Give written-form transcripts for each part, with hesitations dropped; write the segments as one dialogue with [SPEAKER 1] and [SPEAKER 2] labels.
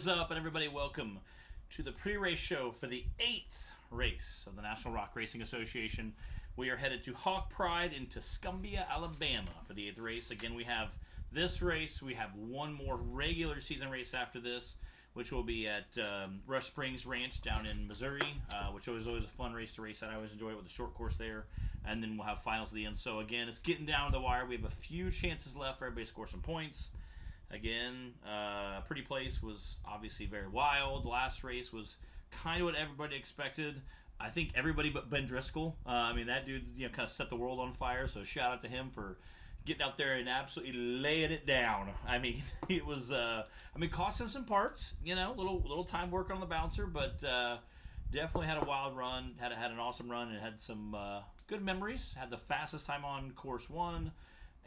[SPEAKER 1] is up, and everybody welcome to the pre-race show for the 8th race of the National Rock Racing Association. We are headed to Hawk Pride in Tuscumbia, Alabama for the 8th race. Again, we have this race. We have one more regular season race after this, which will be at Rush Springs Ranch down in Missouri, which was always a fun race to race at. I always enjoy it with the short course there. And then we'll have finals at the end. So, again, it's getting down to the wire. We have a few chances left for everybody to score some points. Again, Pretty Place was obviously very wild. The last race was kind of what everybody expected. I think everybody but Ben Driscoll. That dude, kind of set the world on fire. So shout out to him for getting out there and absolutely laying it down. It was. Cost him some parts. Little time work on the bouncer, but definitely had a wild run. Had an awesome run and had some good memories. Had the fastest time on course 1.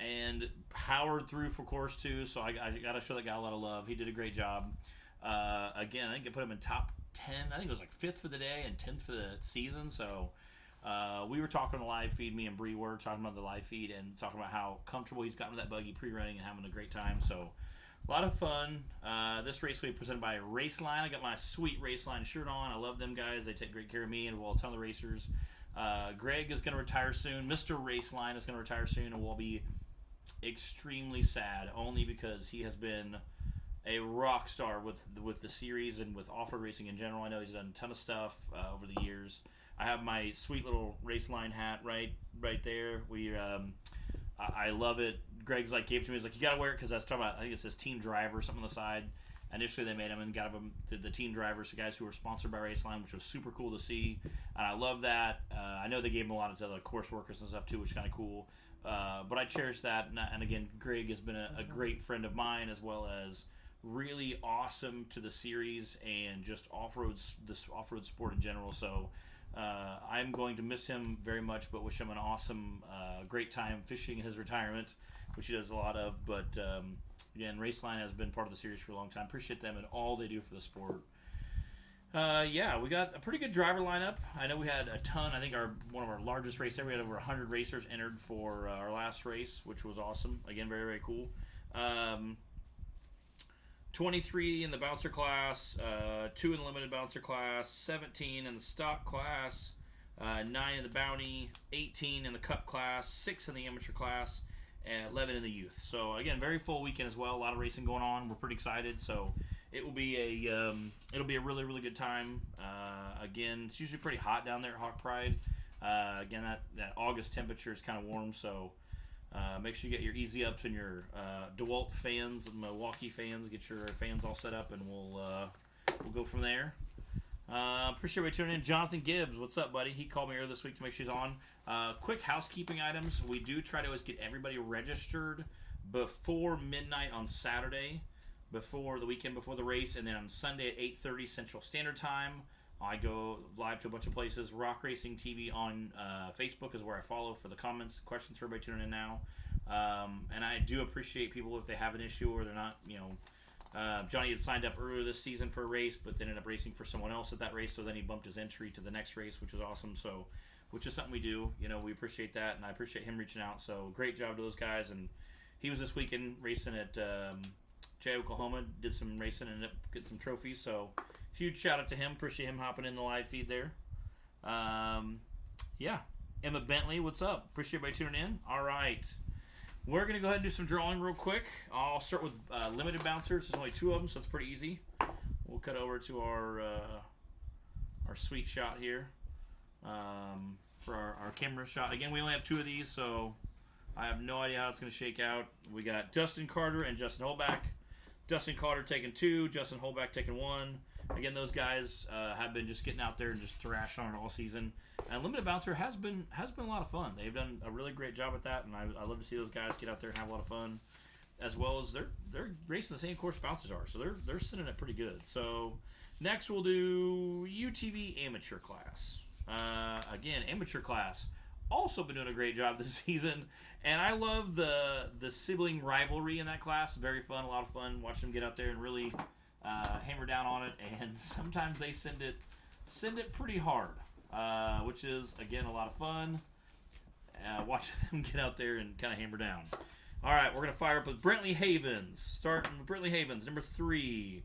[SPEAKER 1] And powered through for course 2, so I got to show that guy a lot of love. He did a great job. Again, I think I put him in top 10. I think it was like 5th for the day and 10th for the season. So we were talking on the live feed. Me and Bree were talking about the live feed and talking about how comfortable he's gotten with that buggy pre-running and having a great time. So a lot of fun. This race will be presented by Raceline. I got my sweet Raceline shirt on. I love them guys. They take great care of me and a ton of racers. Greg is going to retire soon. Mr. Raceline is going to retire soon, and we'll be extremely sad only because he has been a rock star with the series and with off-road racing in general. I know he's done a ton of stuff over the years. I have my sweet little Raceline hat right there. I love it. Greg's gave it to me. He's like, you gotta wear it because I was talking about, I think it says team driver or something on the side. Initially they made him and got him the team drivers, the guys who were sponsored by Raceline, which was super cool to see, and I love that. I know they gave him a lot of other course workers and stuff too, which is kind of cool. But I cherish that, and again, Greg has been a great friend of mine, as well as really awesome to the series and just this off-road sport in general. So I'm going to miss him very much, but wish him an awesome, great time fishing in his retirement, which he does a lot of. But again, Raceline has been part of the series for a long time. Appreciate them and all they do for the sport. We got a pretty good driver lineup. I know we had a ton. I think one of our largest races, we had over 100 racers entered for our last race, which was awesome. Again, very, very cool. 23 in the bouncer class, 2 in the limited bouncer class, 17 in the stock class, 9 in the bounty, 18 in the cup class, 6 in the amateur class, and 11 in the youth. So again, very full weekend as well. A lot of racing going on. We're pretty excited. So it will be a really, really good time. Again, it's usually pretty hot down there at Hawk Pride. Again, that August temperature is kind of warm, so make sure you get your easy ups and your DeWalt fans and Milwaukee fans. Get your fans all set up, and we'll go from there. Appreciate everybody tuning in. Jonathan Gibbs, what's up, buddy? He called me earlier this week to make sure he's on. Quick housekeeping items. We do try to always get everybody registered before midnight on Saturday, before the weekend, before the race, and then on Sunday at 8:30 Central Standard Time. I go live to a bunch of places. Rock Racing TV on Facebook is where I follow for the comments, questions for everybody tuning in now. And I do appreciate people if they have an issue or they're not, Johnny had signed up earlier this season for a race, but then ended up racing for someone else at that race, so then he bumped his entry to the next race, which was awesome. So, which is something we do. We appreciate that, and I appreciate him reaching out. So, great job to those guys. And he was this weekend racing at Jay, Oklahoma, did some racing and ended up getting some trophies. So, huge shout out to him. Appreciate him hopping in the live feed there. Emma Bentley, what's up? Appreciate everybody tuning in. All right. We're going to go ahead and do some drawing real quick. I'll start with limited bouncers. There's only 2 of them, so it's pretty easy. We'll cut over to our sweet shot here for our camera shot. Again, we only have 2 of these, so I have no idea how it's going to shake out. We got Dustin Carter and Justin Holback. Dustin Carter taking 2, Justin Holback taking 1. Again, those guys have been just getting out there and just thrashing on it all season. And Limited Bouncer has been a lot of fun. They've done a really great job at that, and I love to see those guys get out there and have a lot of fun. As well as they're racing the same course bouncers are, so they're sending it pretty good. So next we'll do UTV amateur class. Again, amateur class also been doing a great job this season, and I love the sibling rivalry in that class. Very fun, a lot of fun watching them get out there and really hammer down on it, and sometimes they send it pretty hard, which is again a lot of fun. Watching them get out there and kind of hammer down. All right, we're gonna fire up with Brentley Havens. Starting with Brentley Havens, number 3,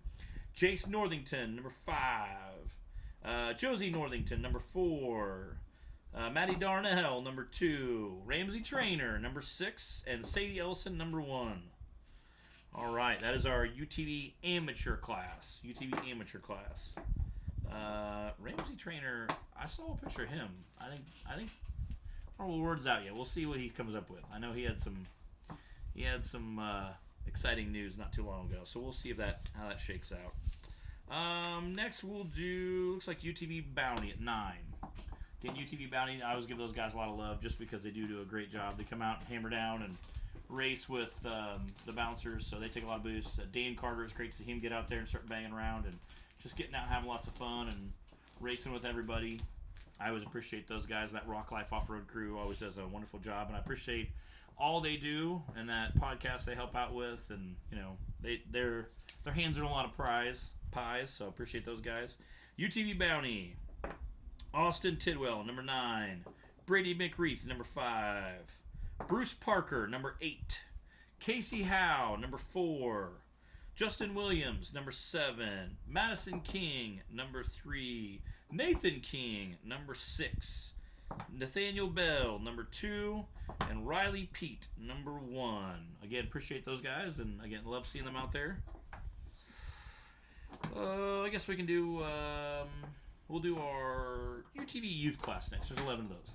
[SPEAKER 1] Jace Northington, number 5. Josie Northington, number 4. Maddie Darnell, number 2. Ramsey Trainer, number 6. And Sadie Ellison, number 1. All right, that is our UTV amateur class. Ramsey Trainer, I saw a picture of him. I think our word's out yet. We'll see what he comes up with. I know he had some exciting news not too long ago, so we'll see how that shakes out. Next we'll do, looks like UTV Bounty at 9. Again, UTV Bounty, I always give those guys a lot of love just because they do a great job. They come out and hammer down and race with the bouncers, so they take a lot of boosts. Dan Carter, it's great to see him get out there and start banging around and just getting out and having lots of fun and racing with everybody. I always appreciate those guys. That Rock Life Off-Road crew always does a wonderful job, and I appreciate all they do and that podcast they help out with, and their hands are in a lot of pies, so I appreciate those guys. UTV Bounty, Austin Tidwell, number 9. Brady McReith, number 5. Bruce Parker, number 8. Casey Howe, number 4. Justin Williams, number 7. Madison King, number 3. Nathan King, number 6. Nathaniel Bell, number 2. And Riley Pete, number 1. Again, appreciate those guys, and again, love seeing them out there. I guess we can do, we'll do our UTV youth class next. There's 11 of those.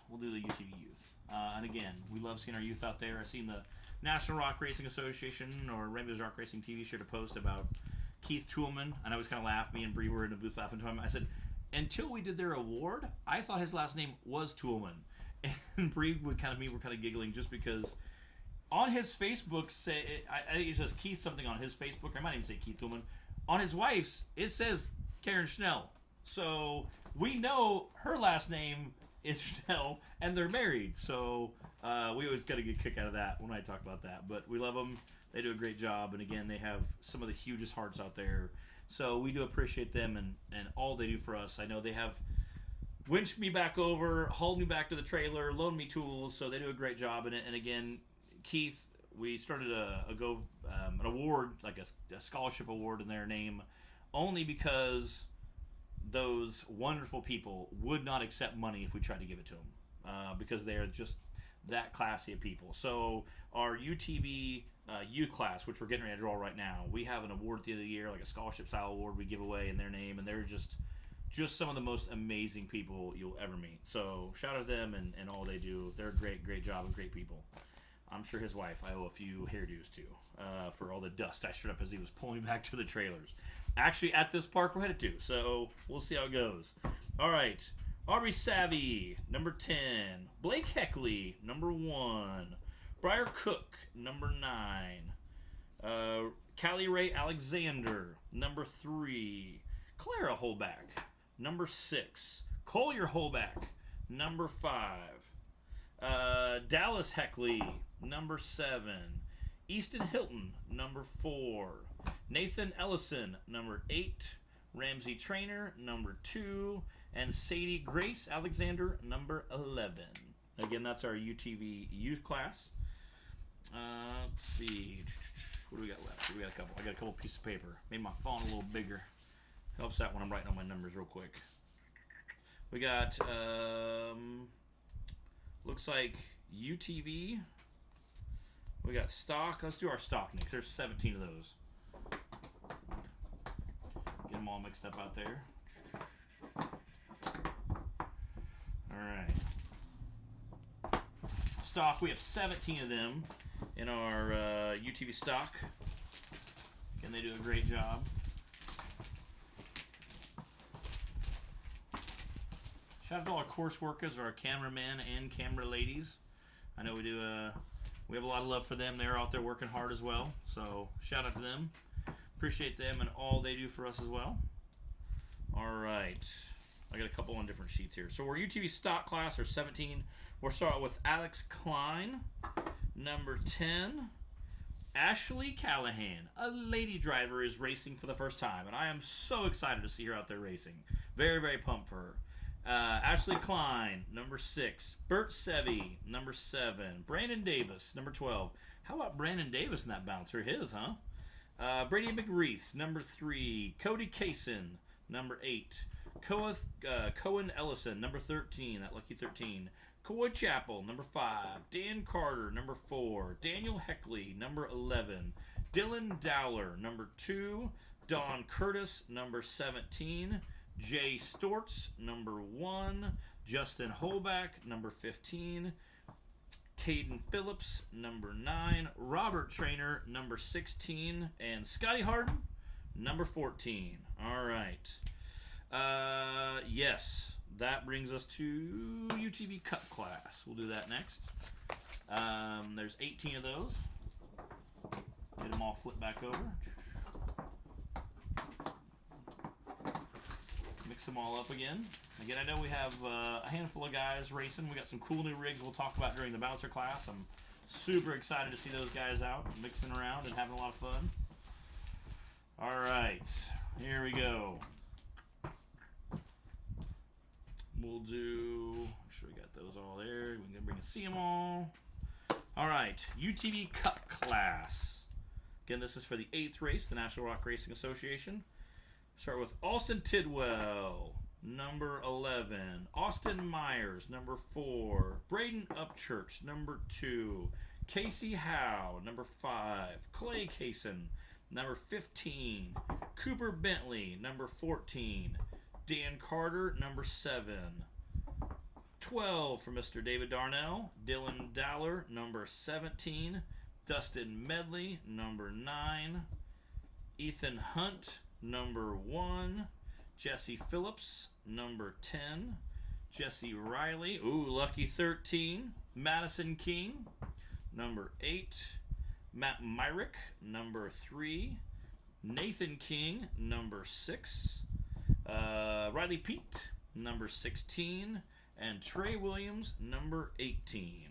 [SPEAKER 1] We'll do the UTV youth. And again, we love seeing our youth out there. I've seen the National Rock Racing Association or Rainbow's Rock Racing TV shared a post about Keith Toolman, and I always kind of laughed. Me and Bree were in the booth laughing to him. I said, until we did their award, I thought his last name was Toolman. And Bree we were kind of giggling just because on his Facebook, I think it says Keith something on his Facebook. I might even say Keith Toolman. On his wife's, it says Karen Schnell. So we know her last name is Schnell, and they're married. So we always get a good kick out of that when I talk about that. But we love them. They do a great job. And again, they have some of the hugest hearts out there. So we do appreciate them and all they do for us. I know they have winched me back over, hauled me back to the trailer, loaned me tools. So they do a great job in it. And again, Keith, we started an award, like a scholarship award in their name, only because those wonderful people would not accept money if we tried to give it to them, because they are just that classy of people. So our UTV youth class, which we're getting ready to draw right now, we have an award at the end of the year, like a scholarship style award we give away in their name, and they're just some of the most amazing people you'll ever meet. So shout out to them and all they do. They're a great job and great people. I'm sure his wife, I owe a few hairdos to, for all the dust I stirred up as he was pulling back to the trailers. Actually, at this park we're headed to, so we'll see how it goes. All right, Aubrey Savvy, number 10. Blake Heckley, number 1. Briar Cook, number 9. Callie Ray Alexander, number 3. Clara Holback, number 6. Collier Holback, number 5. Dallas Heckley, number 7. Easton Hilton, number 4. Nathan Ellison, number 8. Ramsey Trainer, number 2. And Sadie Grace Alexander, number 11. Again, that's our UTV youth class. Let's see. What do we got left? We got a couple. I got a couple pieces of paper. Made my font a little bigger. Helps out when I'm writing all my numbers real quick. We got, looks like UTV. We got stock. Let's do our stock next. There's 17 of those. Get them all mixed up out there. Alright. Stock, we have 17 of them in our UTV stock. And they do a great job. Shout out to all our course workers, our cameramen and camera ladies. I know we do. We have a lot of love for them. They're out there working hard as well. So shout out to them. Appreciate them and all they do for us as well. All right. I got a couple on different sheets here. So we're UTV stock class, or 17. We'll start with Alex Klein, number 10. Ashley Callahan, a lady driver, is racing for the first time, and I am so excited to see her out there racing. Very pumped for her. Ashley Klein, number 6. Bert Sevy, number 7. Brandon Davis, number 12. How about Brandon Davis in that bouncer? His, huh? Brady McReath, number 3. Cody Kaysen, number 8. Cohen Ellison, number 13. That lucky 13. Coy Chappell, number 5. Dan Carter, number 4. Daniel Heckley, number 11. Dylan Dowler, number 2. Don Curtis, number 17. Jay Stortz, number 1. Justin Holback, number 15. Caden Phillips, number 9. Robert Trainer, number 16. And Scotty Harden, number 14. All right. Yes, that brings us to UTV Cup class. We'll do that next. There's 18 of those. Get them all flipped back over. Mix them all up again. Again, I know we have a handful of guys racing. We got some cool new rigs we'll talk about during the bouncer class. I'm super excited to see those guys out, mixing around and having a lot of fun. All right, here we go. We'll do, make sure we got those all there. We can bring and see them all. All right, UTV Cup class. Again, this is for the 8th race, the National Rock Racing Association. Start with Austin Tidwell, number 11. Austin Myers, number 4. Braden Upchurch, number 2. Casey Howe, number 5. Clay Kaysen, number 15. Cooper Bentley, number 14. Dan Carter, number 7. 12 for Mr. David Darnell. Dylan Dowler, number 17. Dustin Medley, number 9. Ethan Hunt, number 1. Jesse Phillips, number 10. Jesse Riley, ooh, lucky 13. Madison King, number 8. Matt Myrick, number 3. Nathan King, number 6. Riley Pete, number 16. And Trey Williams, number 18.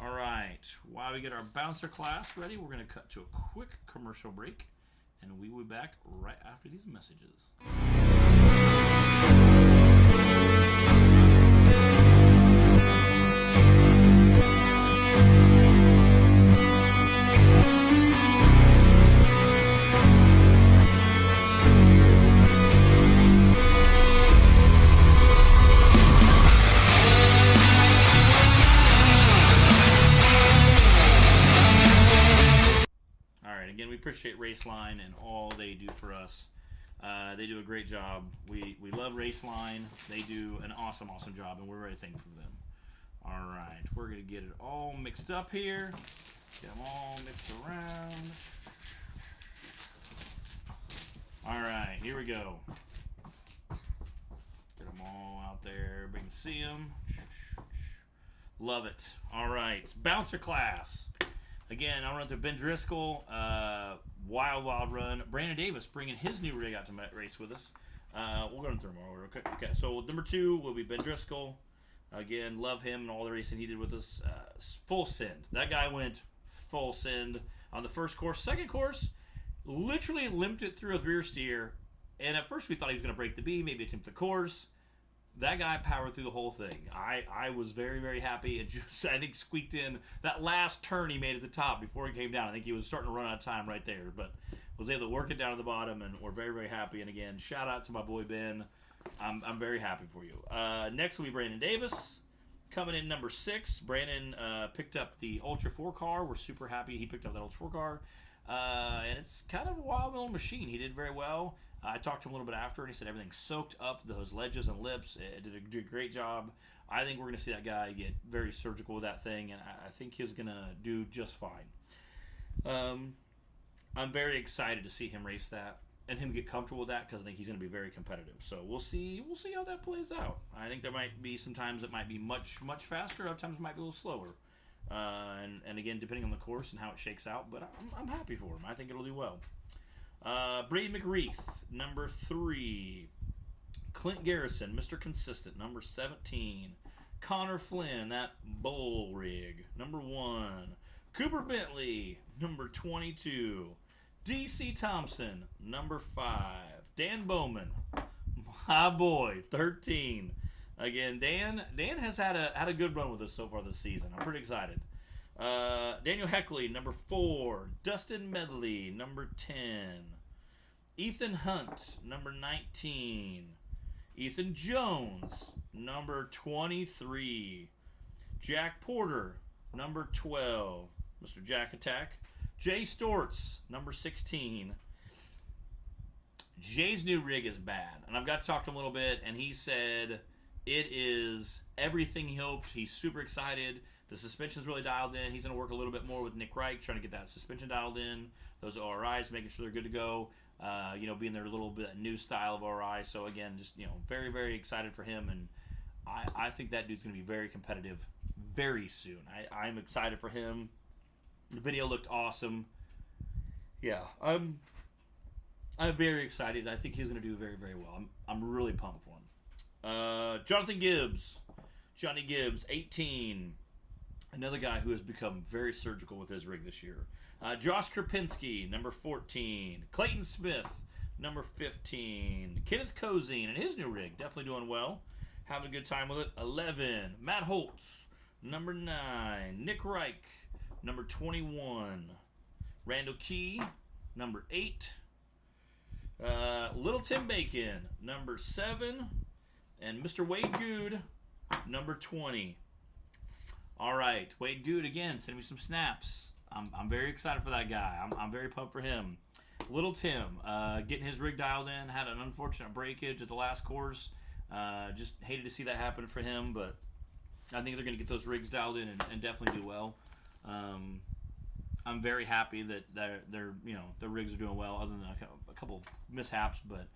[SPEAKER 1] All right, while we get our bouncer class ready, we're going to cut to a quick commercial break, and we will be back right after these messages. Again, we appreciate Raceline and all they do for us. They do a great job. We love Raceline. They do an awesome job, and we're very thankful for them. All right, we're going to get it all mixed up here. Get them all mixed around. All right, here we go. Get them all out there. Everybody can see them. Love it. All right, bouncer class. Again, I'll run through Ben Driscoll, wild run. Brandon Davis bringing his new rig out to race with us. We'll go through them all. Okay. So number 2 will be Ben Driscoll. Again, love him and all the racing he did with us. Full send. That guy went full send on the first course. Second course, literally limped it through a rear steer. And at first we thought he was going to break the B, maybe attempt the course. That guy powered through the whole thing. I was very happy and just, I think, squeaked in that last turn he made at the top before he came down. I think he was starting to run out of time right there, but was able to work it down to the bottom, and we're very happy. And again, shout out to my boy Ben. I'm very happy for you. Next will be Brandon Davis. Coming in number 6, Brandon picked up the Ultra 4 car. We're super happy he picked up that Ultra 4 car. And it's kind of a wild little machine. He did very well. I talked to him a little bit after, and he said everything soaked up those ledges and lips. It did a great job. I think we're going to see that guy get very surgical with that thing, and I think he's going to do just fine. I'm very excited to see him race that and him get comfortable with that, because I think he's going to be very competitive. So we'll see how that plays out. I think there might be some times it might be much faster. Other times it might be a little slower. And again, depending on the course and how it shakes out. But I'm happy for him. I think it'll do well. Brady McReath, number 3. Clint Garrison, Mr. Consistent, number 17. Connor Flynn, that bull rig, number 1. Cooper Bentley, number 22. DC Thompson, number 5. Dan Bowman, my boy, 13. Again, Dan has had a good run with us so far this season. I'm pretty excited. Daniel Heckley, number 4. Dustin Medley, number 10. Ethan Hunt, number 19. Ethan Jones, number 23. Jack Porter, number 12. Mr. Jack Attack. Jay Storts, number 16. Jay's new rig is bad, and I've got to talk to him a little bit, and he said it is everything he hoped. He's super excited. The suspension's really dialed in. He's going to work a little bit more with Nick Reich, trying to get that suspension dialed in, those ORIs, making sure they're good to go, being their little bit new style of ORI. So, again, just, very, very excited for him, and I think that dude's going to be very competitive very soon. I'm excited for him. The video looked awesome. Yeah, I'm very excited. I think he's going to do very, very well. I'm really pumped for him. Jonathan Gibbs. Johnny Gibbs, 18. Another guy who has become very surgical with his rig this year. Josh Krupinski, number 14. Clayton Smith, number 15. Kenneth Cozine and his new rig, definitely doing well. Having a good time with it. 11. Matt Holtz, number 9. Nick Reich, number 21. Randall Key, number 8. Little Tim Bacon, number 7. And Mr. Wade Good, number 20. All right, Wade Good again, send me some snaps. I'm very excited for that guy. I'm very pumped for him. Little Tim, getting his rig dialed in, had an unfortunate breakage at the last course. Just hated to see that happen for him, but I think they're going to get those rigs dialed in and definitely do well. I'm very happy that their rigs are doing well, other than a couple of mishaps, but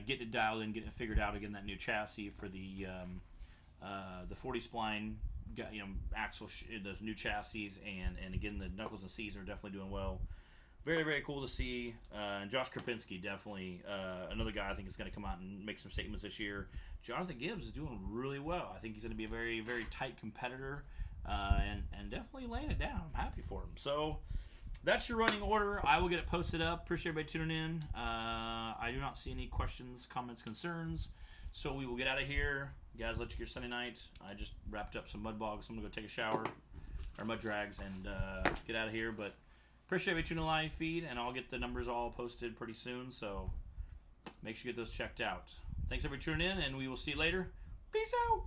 [SPEAKER 1] getting it dialed in, getting it figured out, again, that new chassis for the 40 spline, axle, those new chassis, and again, the knuckles and C's are definitely doing well. Very, very cool to see. And Josh Krupinski, definitely another guy I think is going to come out and make some statements this year. Jonathan Gibbs is doing really well. I think he's going to be a very, very tight competitor, and definitely laying it down. I'm happy for him. So that's your running order. I will get it posted up. Appreciate everybody tuning in. I do not see any questions, comments, concerns. So we will get out of here. Guys, let you get your Sunday night. I just wrapped up some mud bogs. So I'm going to go take a shower, or mud drags, and get out of here. But appreciate everybody tuning in the live feed, and I'll get the numbers all posted pretty soon. So make sure you get those checked out. Thanks everybody tuning in, and we will see you later. Peace out.